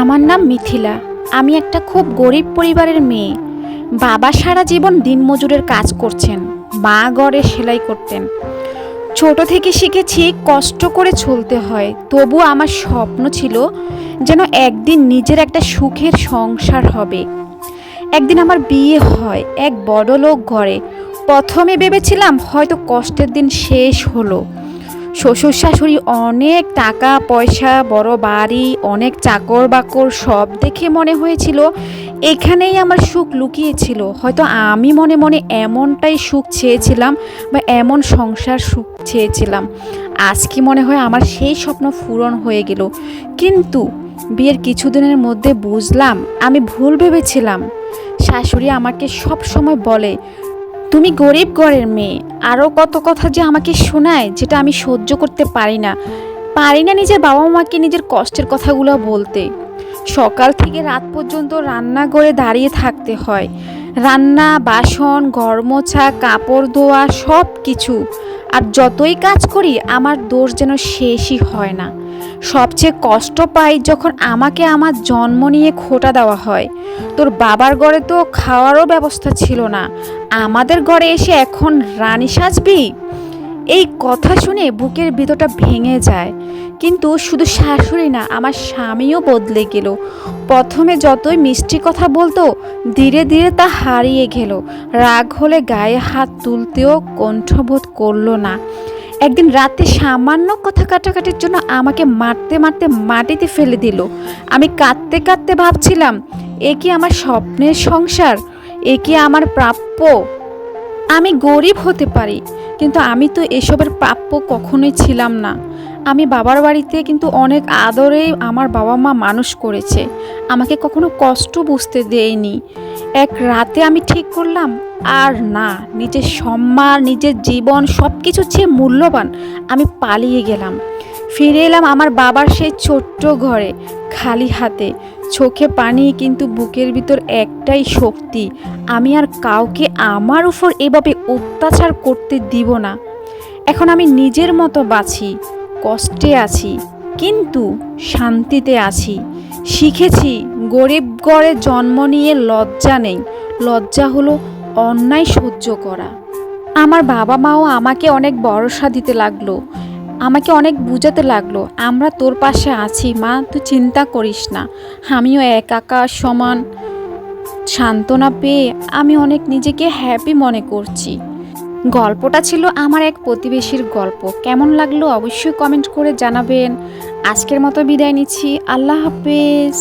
আমার নাম মিথিলা। আমি একটা খুব গরিব পরিবারের মেয়ে। বাবা সারা জীবন দিনমজুরের কাজ করছেন, মা ঘরে সেলাই করতেন। ছোট থেকে শিখেছি কষ্ট করে চলতে হয়, তবু আমার স্বপ্ন ছিল যেন একদিন নিজের একটা সুখের সংসার হবে। একদিন আমার বিয়ে হয় এক বড়লোক ঘরে। প্রথমে ভেবেছিলাম হয়তো কষ্টের দিন শেষ হলো। শ্বশুর শাশুড়ি অনেক টাকা পয়সা, বড় বাড়ি, অনেক চাকর বাকর, সব দেখে মনে হয়েছিল এখানেই আমার সুখ লুকিয়েছিল। হয়তো আমি মনে মনে এমনটাই সুখ চেয়েছিলাম বা এমন সংসার সুখ চেয়েছিলাম। আজকে মনে হয় আমার সেই স্বপ্ন পূরণ হয়ে গেল। কিন্তু বিয়ের কিছুদিনের মধ্যে বুঝলাম আমি ভুল ভেবেছিলাম। শাশুড়ি আমাকে সব সময় বলে, তুমি গরিব ঘরের মেয়ে। আরও কত কথা যে আমাকে শোনায়, যেটা আমি সহ্য করতে পারি না নিজের বাবা মাকে নিজের কষ্টের কথাগুলো বলতে। সকাল থেকে রাত পর্যন্ত রান্নাঘরে দাঁড়িয়ে থাকতে হয়। রান্না, বাসন, ঘর মোছা, কাপড় ধোয়া, সব কিছু। আর যতই কাজ করি আমার দোষ যেন শেষই হয় না। সবচেয়ে কষ্ট পাই যখন আমাকে আমার জন্ম নিয়ে খোঁটা দেওয়া হয়। তোর বাবার ঘরে তো খাওয়ারও ব্যবস্থা ছিল না, আমাদের ঘরে এসে এখন রানী সাজবি। এই কথা শুনে বুকের ভিতরটা ভেঙে যায়। কিন্তু শুধু শাশুড়ি না, আমার স্বামীও বদলে গেল। প্রথমে যতই মিষ্টি কথা বলতো, ধীরে ধীরে তা হারিয়ে গেল। রাগ হলে গায়ে হাত তুলতেও কণ্ঠবোধ করলো না। একদিন রাতে সামান্য কথা কাটাকাটির জন্য আমাকে মারতে মারতে মাটিতে ফেলে দিল। আমি কাঁদতে কাঁদতে ভাবছিলাম, এ কি আমার স্বপ্নের সংসার? এ কি আমার প্রাপ্য? আমি গরিব হতে পারি, কিন্তু আমি তো এসবের প্রাপ্য কখনোই ছিলাম না। আমি বাবার বাড়িতে কিন্তু অনেক আদরেই আমার বাবা মা মানুষ করেছে, আমাকে কখনো কষ্ট বুঝতে দেয়নি। এক রাতে আমি ঠিক করলাম, আর না, নিজের সম্মান, নিজের জীবন সব কিছু চেয়ে মূল্যবান। আমি পালিয়ে গেলাম। ফিরে এলাম আমার বাবার সেই ছোট্ট ঘরে, খালি হাতে, চোখে পানি, কিন্তু বুকের ভিতর একটাই শক্তি, আমি আর কাউকে আমার উপর এভাবে অত্যাচার করতে দিব না। এখন আমি নিজের মতো বাঁচি, কষ্টে আছি কিন্তু শান্তিতে আছি। শিখেছি গরিব ঘরে জন্ম নিয়ে লজ্জা নেই, লজ্জা হলো অন্যায় সহ্য করা। আমার বাবা মাও আমাকে অনেক ভরসা দিতে লাগলো, আমাকে অনেক বুঝাতে লাগলো, আমরা তোর পাশে আছি মা, তুই চিন্তা করিস না। আমিও একাকার সমান সান্ত্বনা পেয়ে আমি অনেক নিজেকে হ্যাপি মনে করছি। গল্পটা ছিল আমার এক প্রতিবেশীর গল্প। কেমন লাগলো অবশ্যই কমেন্ট করে জানাবেন। আজকের মতো বিদায় নিচ্ছি। আল্লাহ হাফেজ।